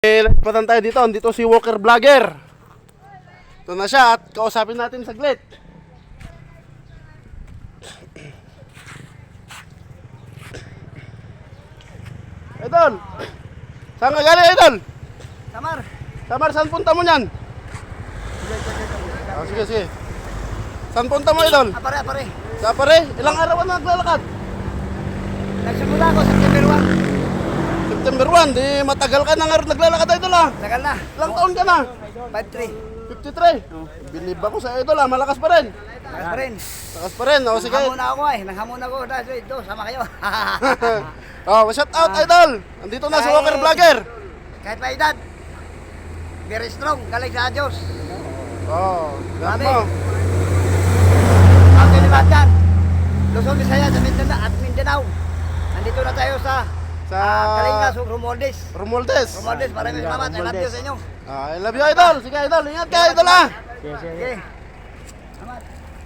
Patan tayo dito. Dito si Walker Vlogger. Ito na siya at kausapin natin saglit. Idol, saan ka galing, Idol? Samar. Samar, saan punta mo niyan? Sige, sige. Saan punta mo, Idol? Pare. Sa pare, ilang araw ka na naglalakad? Nagsimula ako sa September 1. September 1, di matagal ka na nga naglalakad, Idol ah. Tagal na. Ilang taon ka na? 5-3. 53. Believe ako sa Idol ah, malakas pa rin. Tagal pa rin. Malakas pa rin, o sige. Nanghamon ako Nanghamon ako. Dahil ito, sama kayo. Oh, shout out, Idol. Andito na si Walker Vlogger. Kahit may edad. Very strong. Galing sa Diyos. Oh, Grabe. mo. Ang Kalimantan. Luzon, Visayas, Mindanao. Nandito na tayo sa Kalinga, Romualdez. Romualdez. Romualdez, maraming salamat. I love you sa inyo. I love you, Idol. Sige, Idol. Ingat ka, Idol ah. Okay. Salamat.